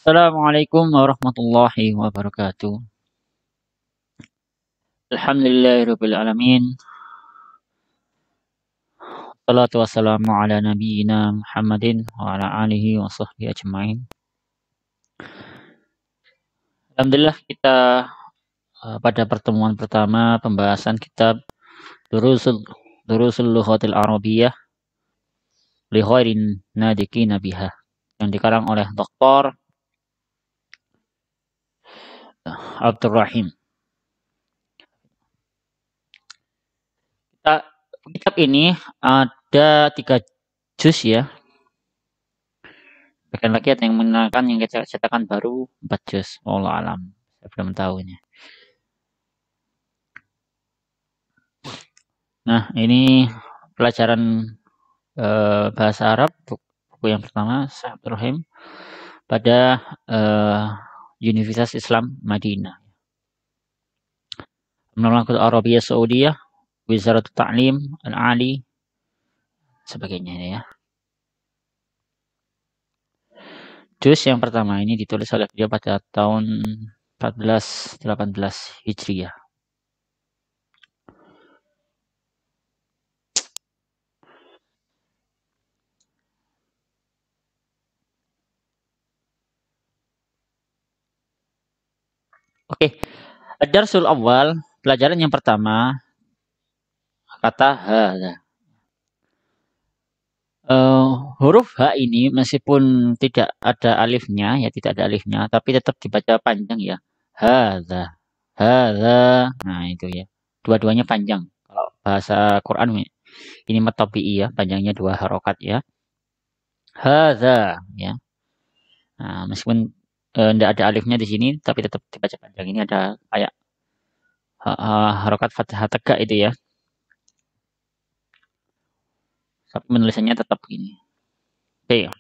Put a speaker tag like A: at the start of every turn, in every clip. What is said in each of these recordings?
A: Assalamualaikum warahmatullahi wabarakatuh. Alhamdulillahirabbil alamin. Wassalatu wassalamu ala nabiyyina Muhammadin wa ala alihi wa sahbihi ajmain. Alhamdulillah kita pada pertemuan pertama pembahasan kitab Durusul Lughatil Arabiyyah li khairin nadiqina biha yang dikarang oleh Dr. Abdul Rahim. Kitab ini ada 3 juz ya. Bahkan lagi ada yang menerangkan yang cetakan baru 4 juz. Wallahu alam. Saya belum tahu ini. Nah, ini pelajaran bahasa Arab buku yang pertama Syekh Abdul Rahim pada Universitas Islam Madinah. Mamlakatul Arabiyyah Saudiyah, Wizaratul Ta'lim Al-Ali, sebagainya ya. Juz yang pertama ini ditulis oleh beliau pada tahun 1418 Hijriah. Oke, Ad-Darsul Awal, pelajaran yang pertama, kata hadza. Huruf H ini meskipun tidak ada alifnya, ya tidak ada alifnya, tapi tetap dibaca panjang ya. Hadza, hadza, nah itu ya. Dua-duanya panjang. Kalau bahasa Quran ini matobi'i ya, panjangnya 2 harokat ya. Hadza, ya. Nah, meskipun tidak ada alifnya di sini, tapi tetap dibaca panjang. Ini ada kayak harokat fathah tegak itu ya. Tapi penulisannya tetap begini. Oke.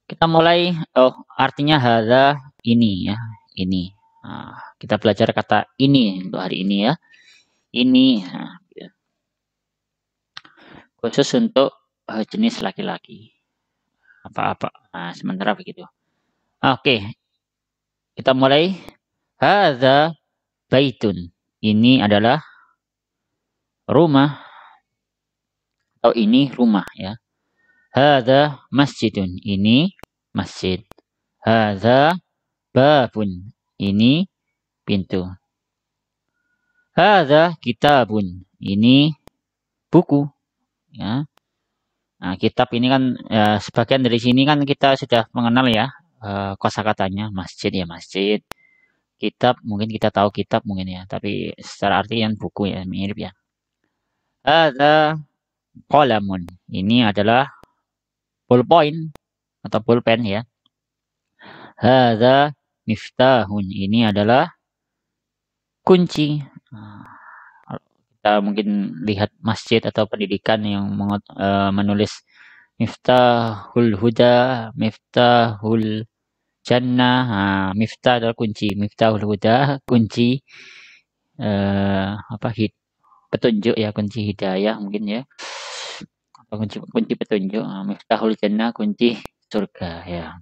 A: Kita mulai. Artinya hadza ini ya, ini. Nah, kita belajar kata ini untuk hari ini ya. Ini. Nah, ya. Khusus untuk jenis laki-laki. Apa-apa. Nah, sementara begitu. Oke. Kita mulai. Hadza baitun. Ini adalah rumah. Atau ini rumah ya. Hadza masjidun. Ini masjid. Hadza babun. Ini pintu. Hadza kitabun. Ini buku. Ya. Nah, kitab ini kan ya, sebagian dari sini kan kita sudah mengenal ya kosakatanya. Masjid ya masjid. Kitab mungkin kita tahu kitab mungkin ya, tapi secara artian buku ya mirip ya. Hadza qalamun. Ini adalah ballpoint atau pulpen ya. Hadza miftahun. Ini adalah kunci. Nah, kita mungkin lihat masjid atau pendidikan yang menulis miftahul huda, miftahul jannah. Nah, miftah adalah kunci, miftahul huda kunci petunjuk ya, kunci hidayah mungkin ya. Kunci petunjuk. Miftahul jannah kunci surga ya.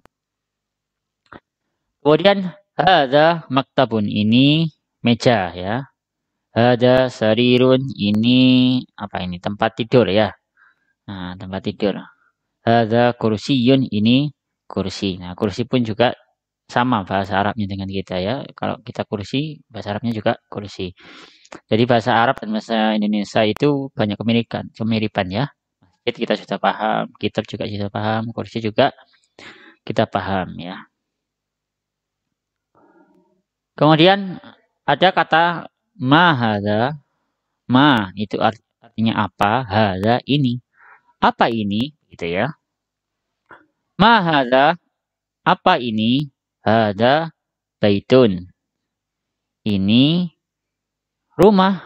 A: Kemudian hadza maktabun. Ini meja ya. Hadza sarirun. Ini apa ini? Tempat tidur ya. Nah, tempat tidur. Hadza kursiyun. Ini kursi. Nah, kursi pun juga sama bahasa Arabnya dengan kita ya. Kalau kita kursi, bahasa Arabnya juga kursi. Jadi bahasa Arab dan bahasa Indonesia itu banyak kemiripan ya. Masjid kita sudah paham, kitab juga sudah paham, kursi juga kita paham ya. Kemudian ada kata ma hadza. Ma itu artinya apa? Hadza ini. Apa ini? Gitu ya. Ma hadza. Apa ini? Hadza baitun. Ini rumah.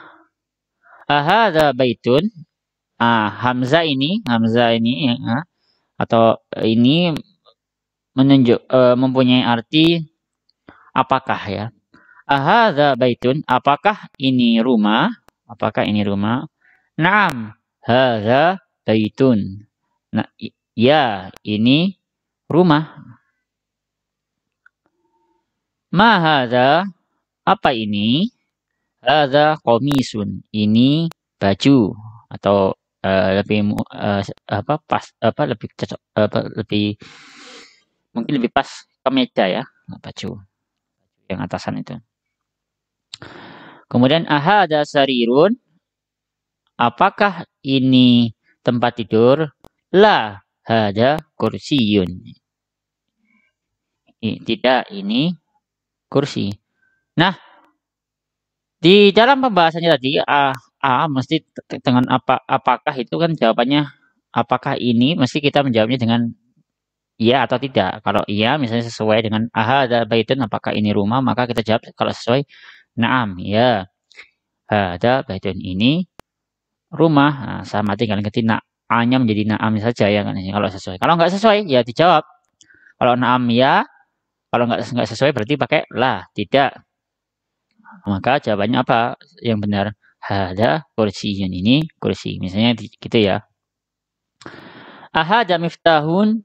A: Hadza baitun. Hamzah ini ya, atau ini menunjuk mempunyai arti apakah ya. Hadza baitun. Apakah ini rumah? Apakah ini rumah? Naam, hadza baitun. Nah, ya, ini rumah. Ma hadza, apa ini? Hadza qamisun, ini baju atau lebih apa pas apa lebih cocok apa lebih mungkin lebih pas kemeja ya, baju yang atasan itu. Kemudian ahada sarirun, apakah ini tempat tidur? La hada kursiyun. Tidak, ini kursi. Nah, di dalam pembahasannya tadi mesti dengan apakah itu kan jawabannya apakah ini mesti kita menjawabnya dengan iya atau tidak. Kalau iya misalnya sesuai dengan ada baitun, apakah ini rumah, maka kita jawab kalau sesuai na'am, ya. Ada baitun, ini rumah. Nah, sama tinggal ganti a-nya menjadi na'am saja ya kan, kalau sesuai. Kalau nggak sesuai ya dijawab. Kalau na'am ya, kalau nggak sesuai berarti pakai lah, tidak. Maka jawabannya apa yang benar? Ada kursiun, ini kursi. Misalnya gitu ya. Ahada miftahun,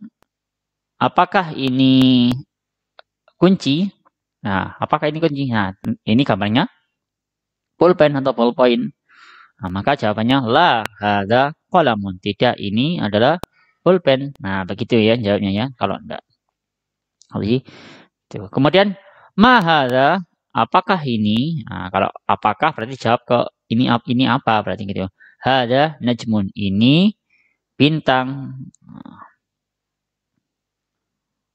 A: apakah ini kunci? Nah, apakah ini kunci? Nah, ini gambarnya pulpen atau ballpoint. Nah, maka jawabannya la hadza qalamun. Tidak, ini adalah pulpen. Nah, begitu ya jawabnya ya. Kalau enggak. Kemudian ma hadza, apakah ini? Nah, kalau apakah berarti jawab ke ini apa berarti gitu. Hadza najmun, ini bintang.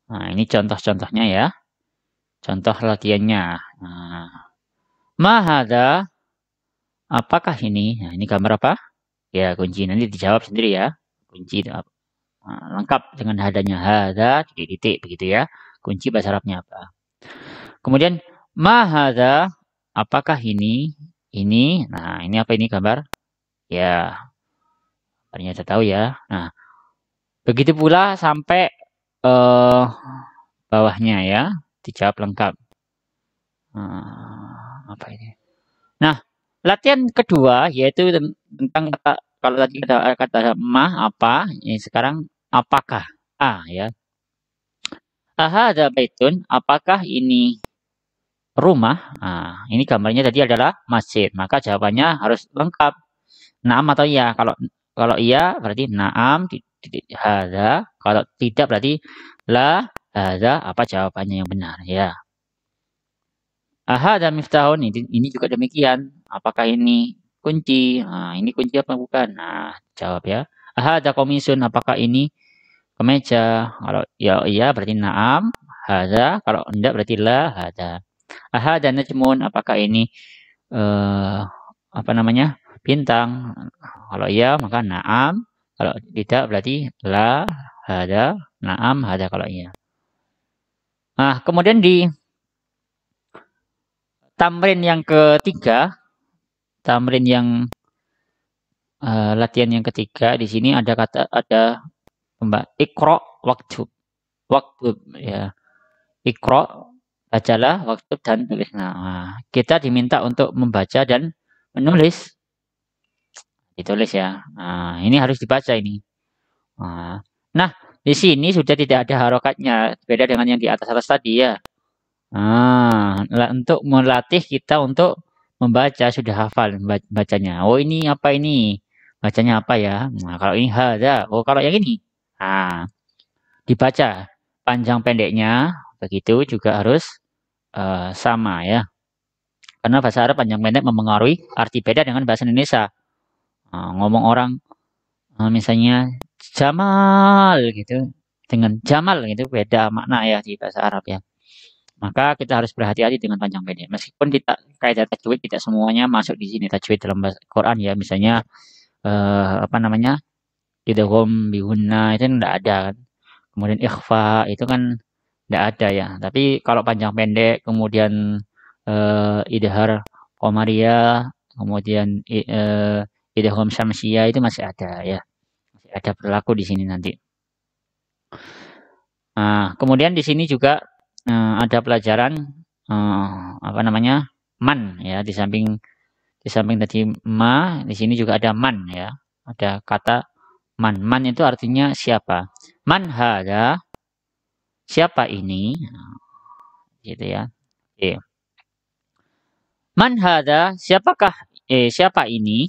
A: Nah, ini contoh-contohnya ya. Contoh latihannya. Nah, ma hadza, apakah ini? Nah, ini gambar apa? Ya, kunci. Nanti dijawab sendiri ya. Kunci itu apa? Nah, lengkap dengan hadanya. Hada, titik begitu ya. Kunci bahasa Arabnya apa? Kemudian, ma hadza, apakah ini? Ini. Nah, ini apa ini gambar? Ya, ternyata tahu ya. Nah, begitu pula sampai bawahnya ya. Dijawab lengkap. Apa ini? Nah, latihan kedua yaitu tentang kata, kalau tadi kata ma apa, ini sekarang apakah? Ya. Ahada baitun, apakah ini rumah? Nah, ini gambarnya tadi adalah masjid. Maka jawabannya harus lengkap. Naam atau iya. Kalau iya berarti naam hadza. Kalau tidak berarti la hadza. Apa jawabannya yang benar ya. Ahada miftahun, ini juga demikian. Apakah ini kunci? Nah, ini kunci apa bukan? Nah, jawab ya. Ahada komisun, apakah ini kemeja? Kalau ya iya berarti naam, hadza. Kalau enggak berarti la hadza. Ahada najmun, apakah ini apa namanya? Bintang? Kalau iya maka naam. Kalau tidak berarti la hadza, naam hadza kalau iya. Nah, kemudian di tamrin yang ketiga, tamrin yang latihan yang ketiga, di sini ada ikro waktu ya, ikro bacalah, waktu dan tulis. Nah, kita diminta untuk membaca dan menulis, ditulis ya. Nah, ini harus dibaca ini. Nah, di sini sudah tidak ada harokatnya, beda dengan yang di atas tadi ya. Nah, untuk melatih kita untuk membaca, sudah hafal bacanya. Oh, ini apa ini? Bacanya apa ya? Nah, kalau ini hadza. Oh, kalau yang ini. Nah, dibaca panjang pendeknya, begitu juga harus sama ya. Karena bahasa Arab panjang pendek mempengaruhi arti beda dengan bahasa Indonesia. Ngomong orang misalnya Jamal gitu, dengan Jamal gitu beda makna ya di bahasa Arab ya. Maka kita harus berhati-hati dengan panjang pendek. Meskipun kita kaidah tajwid tidak semuanya masuk di sini tajwid dalam bahasa Quran ya. Misalnya apa namanya? Idgham bihunna itu enggak ada kan. Kemudian ikhfa itu kan enggak ada ya. Tapi kalau panjang pendek kemudian idhar qamariyah, kemudian idgham syamsiyah itu masih ada ya. Masih ada berlaku di sini nanti. Nah, kemudian di sini juga ada pelajaran apa namanya man ya, di samping tadi ma, di sini juga ada man ya, ada kata man. Man itu artinya siapa. Man hadza, siapa ini, gitu ya. Oke. Man hadza, siapa ini?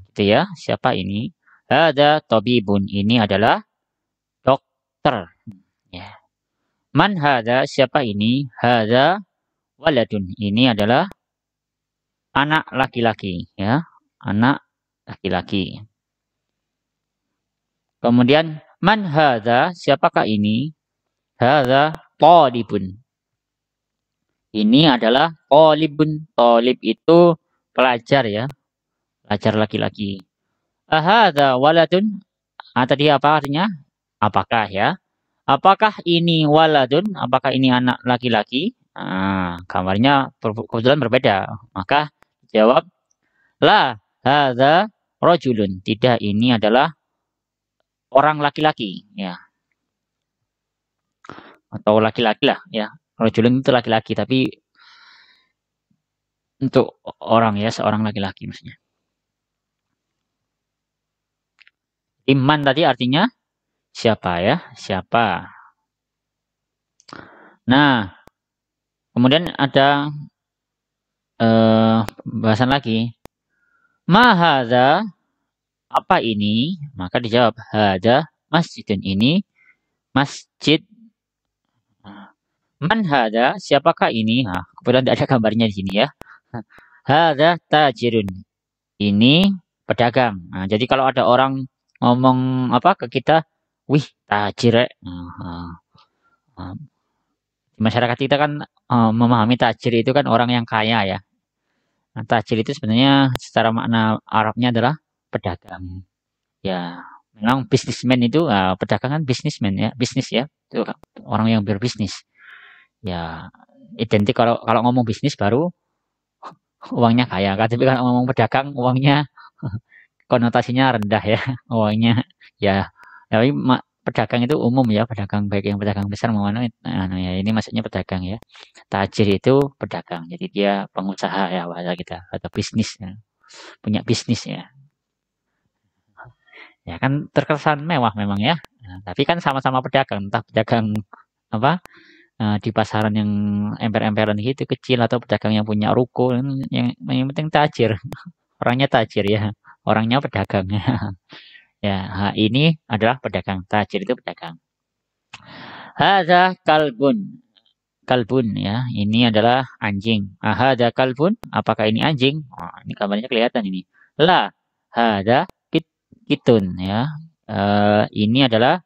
A: Gitu ya. Siapa ini? Hadza tabibun, ini adalah dokter. Ya. Man hadza, siapa ini? Hadza waladun, ini adalah anak laki-laki, ya. Anak laki-laki. Kemudian man hadza, siapakah ini? Hadza talibun. Ini adalah talibun. Talib itu pelajar, ya. Pelajar laki-laki. Ahadza waladun. Tadi apa artinya? Apakah, ya? Apakah ini waladun? Apakah ini anak laki-laki? Gambarnya kebetulan berbeda. Maka jawab la hadza rajulun. Tidak, ini adalah orang laki-laki, ya. Atau laki-laki lah, ya. Rajulun itu laki-laki, tapi untuk orang, ya, seorang laki-laki maksudnya. Iman tadi artinya siapa, ya? Siapa. Nah, kemudian ada bahasan lagi. Ma hadza, apa ini? Maka dijawab hadza masjidun, ini masjid. Man hadza, siapakah ini? Kebetulan tidak ada gambarnya di sini, ya. Hadza tajirun, ini pedagang. Jadi kalau ada orang ngomong apa ke kita, wih tajir, di masyarakat kita kan memahami tajir itu kan orang yang kaya, ya. Nah, tajir itu sebenarnya secara makna Arabnya adalah pedagang. Ya, memang bisnismen itu pedagang kan bisnismen, ya, bisnis, ya. Itu orang yang berbisnis. Ya, identik kalau kalau ngomong bisnis baru uangnya kaya kan, tapi kalau ngomong pedagang uangnya konotasinya rendah, ya. Uangnya ya, tapi pedagang itu umum, ya, pedagang baik yang pedagang besar maupun ya, ini maksudnya pedagang, ya. Tajir itu pedagang, jadi dia pengusaha, ya, bahasa kita, atau bisnis, ya. Punya bisnis, ya. Ya kan terkesan mewah memang, ya. Nah, tapi kan sama-sama pedagang, entah pedagang apa di pasaran yang emper-emperan gitu kecil atau pedagang yang punya ruko, yang penting tajir. Orangnya tajir, ya. Orangnya pedagang. Ya, ini adalah pedagang. Tajir itu pedagang. Hadza kalbun. Kalbun, ya. Ini adalah anjing. Hadza kalbun. Apakah ini anjing? Ini gambarnya kelihatan ini. La. Hadza kitun, ya. Ini adalah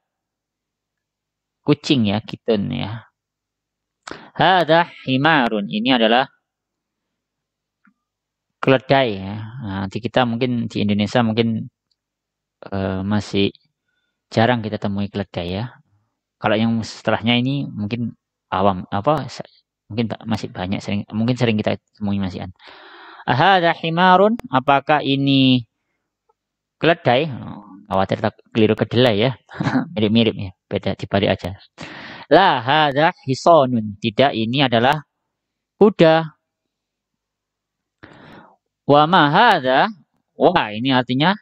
A: kucing, ya, kitun, ya. Hadza himarun. Ini adalah keledai, ya. Nanti kita mungkin di Indonesia mungkin masih jarang kita temui keledai, ya. Kalau yang setelahnya ini mungkin awam, mungkin masih banyak, mungkin sering kita temui masihan. Hadza himarun, apakah ini keledai? Khawatir keliru kedelai, ya. Mirip-mirip, ya. Beda dibalik aja. La hadza hisonun. Tidak, ini adalah kuda. Wa ma hadza, wa ini artinya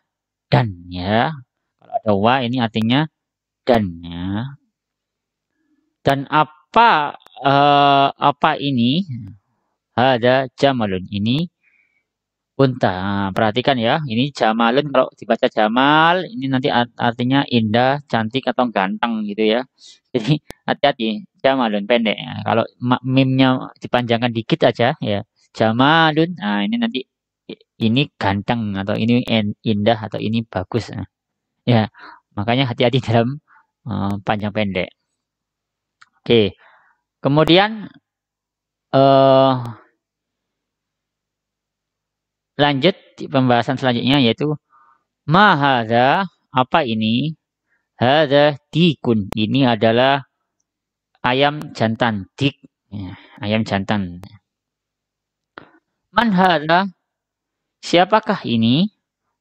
A: dan, ya. Kalau ada wa ini artinya dan, ya. Dan apa ini? Hadza jamalun, ini unta. Perhatikan, ya. Ini jamalun, kalau dibaca jamal ini nanti artinya indah, cantik atau ganteng gitu, ya. Jadi hati-hati, jamalun pendek. Kalau mimnya dipanjangkan dikit aja, ya. Jamalun. Ini nanti ini ganteng atau ini indah atau ini bagus. Ya, makanya hati-hati dalam panjang pendek. Oke. Kemudian lanjut di pembahasan selanjutnya, yaitu ma hadza, apa ini? Hadza dikun, ini adalah ayam jantan. Dik, ya, ayam jantan. Man hadza, siapakah ini?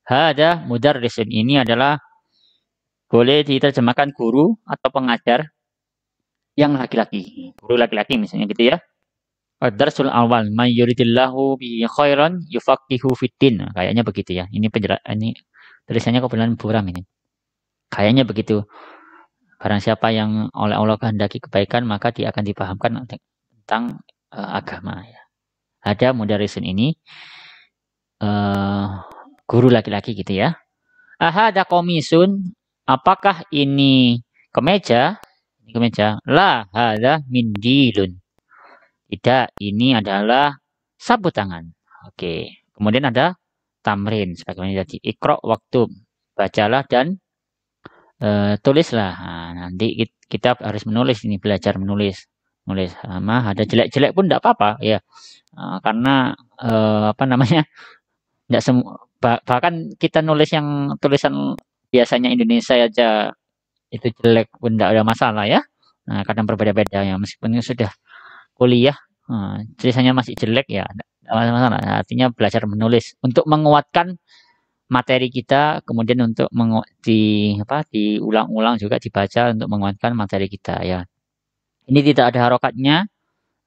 A: Hadza mudarrisun, ini adalah boleh diterjemahkan guru atau pengajar yang laki-laki. Guru laki-laki misalnya gitu, ya. Ad-darsul awal, may yuridillahu bi khairan yufaqihu fiddin. Kayaknya begitu, ya. Ini tulisannya kebetulan buram ini. Kayaknya begitu. Barang siapa yang oleh Allah kehendaki kebaikan, maka dia akan dipahamkan tentang agama ya. Ada mudarrisun ini guru laki-laki gitu ya. Ahada komisun, apakah ini kemeja? Ini kemeja. La hada mindilun. Tidak, ini adalah sabut tangan. Oke. Kemudian ada tamrin sebagaimana tadi. Iqra waktu. Bacalah dan tulislah. Nah, nanti kita harus menulis ini, belajar menulis. Nulis sama ada jelek-jelek pun tidak apa-apa ya. Karena apa namanya? Enggak semua bahkan kita nulis yang tulisan biasanya Indonesia aja itu jelek pun enggak ada masalah ya. Nah, kadang berbeda-beda ya meskipun sudah kuliah tulisannya masih jelek ya enggak masalah. Artinya belajar menulis untuk menguatkan materi kita, kemudian untuk diulang-ulang juga dibaca untuk menguatkan materi kita ya. Ini tidak ada harokatnya.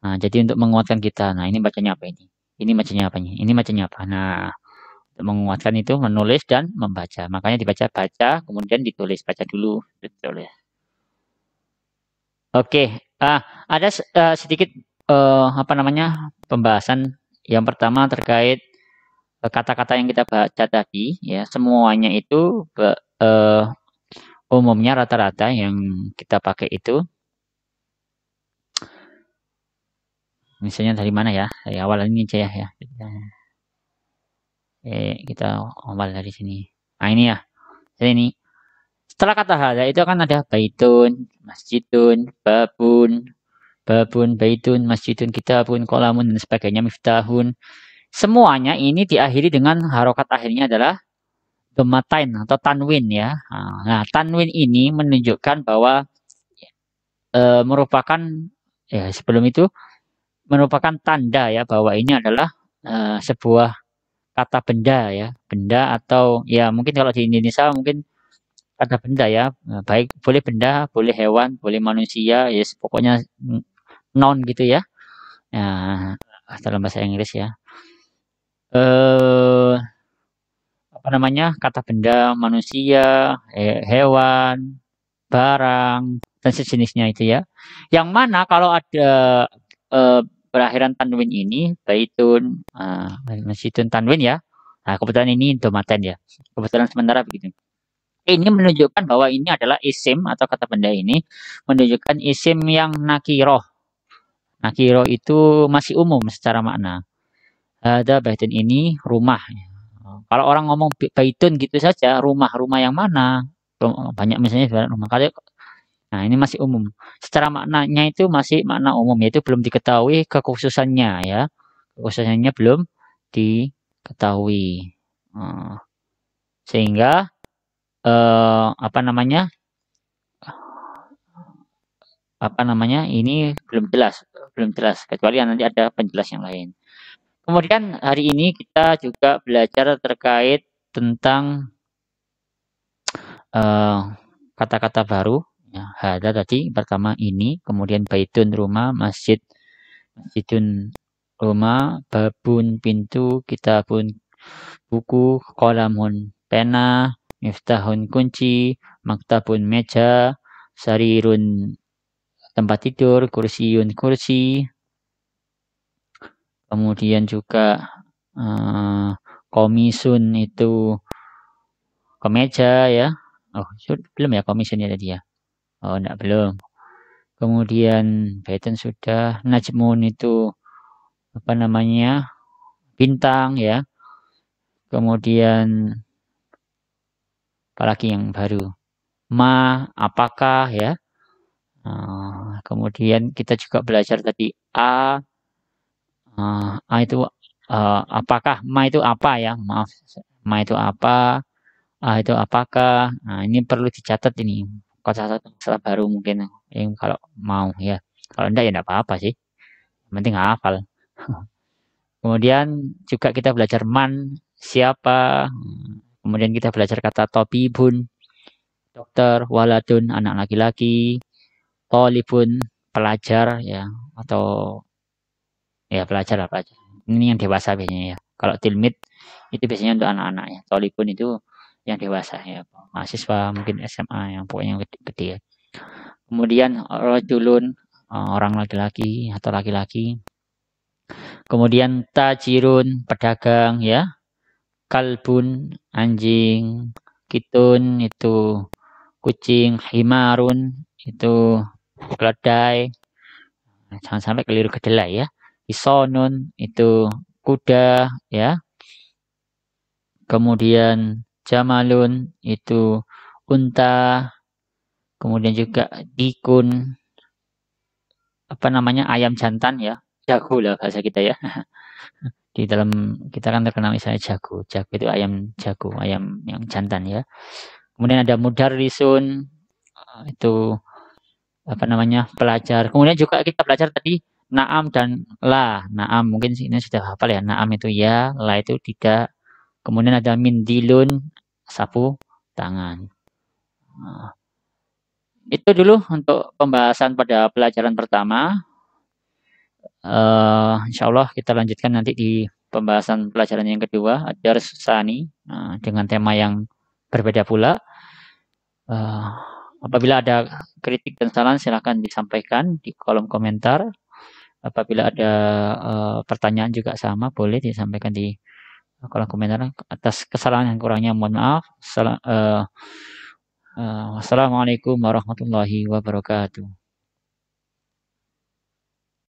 A: Nah, jadi untuk menguatkan kita. Nah, ini bacanya apa ini? Ini bacanya apa ini? Ini bacanya apa? Nah, untuk menguatkan itu menulis dan membaca. Makanya dibaca baca, kemudian ditulis. Baca dulu, ditulis. Oke, ada sedikit apa namanya pembahasan. Yang pertama terkait kata-kata yang kita baca tadi, ya semuanya itu umumnya rata-rata yang kita pakai itu. Misalnya dari mana ya? Dari awal ini aja ya. Kita awal dari sini. Nah ini ya. Jadi ini. Setelah kata hada itu akan ada baitun, masjidun, babun, baitun, masjidun, kitabun, kolamun, dan sebagainya, miftahun. Semuanya ini diakhiri dengan harokat akhirnya adalah domatain atau tanwin ya. Nah, tanwin ini menunjukkan bahwa merupakan ya sebelum itu merupakan tanda ya bahwa ini adalah sebuah kata benda ya, benda atau ya mungkin kalau di Indonesia mungkin kata benda ya, baik boleh benda, boleh hewan, boleh manusia, ya yes, pokoknya noun gitu ya. Nah, dalam bahasa Inggris ya. Apa namanya? Kata benda, manusia, hewan, barang dan sejenisnya itu ya. Yang mana kalau ada berakhiran tanwin ini, baitun, masjidun tanwin ya. Nah, kebetulan ini domaten ya. Kebetulan sementara begitu. Ini menunjukkan bahwa ini adalah isim atau kata benda ini menunjukkan isim yang nakiroh. Nakiroh itu masih umum secara makna. Ada baitun ini rumah. Kalau orang ngomong baitun gitu saja, rumah yang mana? Banyak misalnya rumah. Nah ini masih umum. Secara maknanya itu masih makna umum, yaitu belum diketahui kekhususannya ya. Kekhususannya belum diketahui. Sehingga apa namanya ini belum jelas kecuali nanti ada penjelas yang lain. Kemudian hari ini kita juga belajar terkait tentang kata-kata baru ya. Hada tadi pertama ini, kemudian baitun rumah, masjidun rumah, babun pintu, kitabun buku, kolamun pena, miftahun kunci, maktabun meja, sarirun tempat tidur, kursiun kursi, kemudian juga komisun itu kemeja ya. Oh, belum ya komisionnya tadi ya. Oh, enggak belum. Kemudian baitun sudah, najmun itu apa namanya? Bintang ya. Kemudian apalagi yang baru? Apakah ya? Kemudian kita juga belajar tadi A itu apakah, itu apa ya? Maaf, itu apa? A itu apakah? Nah, ini perlu dicatat ini. Kata baru mungkin yang kalau mau ya. Kalau enggak ya enggak apa-apa sih. Yang penting hafal. Kemudian juga kita belajar man, siapa. Kemudian kita belajar kata tobibun, dokter, waladun, anak laki-laki, tolibun, pelajar ya, atau ya pelajar lah pelajar. Ini yang dewasa biasanya ya. Kalau tilmid itu biasanya untuk anak-anak ya. Tolibun itu yang dewasa ya. Mahasiswa mungkin SMA yang pokoknya gede ya. Kemudian rojulun, orang laki-laki atau laki-laki. Kemudian tajirun, pedagang ya. Kalbun, anjing. Kitun, itu kucing. Himarun, itu keledai. Jangan sampai keliru kedelai ya. Isonun, itu kuda ya. Kemudian jamalun, itu unta. Kemudian juga dikun, apa namanya, ayam jantan ya. Jago lah bahasa kita ya. Di dalam kita kan terkenal misalnya jago. Jago itu ayam jago, ayam yang jantan ya. Kemudian ada mudarrisun, itu apa namanya, pelajar. Kemudian juga kita belajar tadi naam dan la. Naam mungkin ini sudah hafal ya. Naam itu ya, la itu tidak. Kemudian ada mindilun, sapu tangan. Nah, itu dulu untuk pembahasan pada pelajaran pertama. Insya Allah kita lanjutkan nanti di pembahasan pelajaran yang kedua, Dars Sani, dengan tema yang berbeda pula. Apabila ada kritik dan saran silahkan disampaikan di kolom komentar. Apabila ada pertanyaan juga sama boleh disampaikan di kolom komentar. Atas kesalahan dan kurangnya mohon maaf. Wassalamualaikum warahmatullahi wabarakatuh.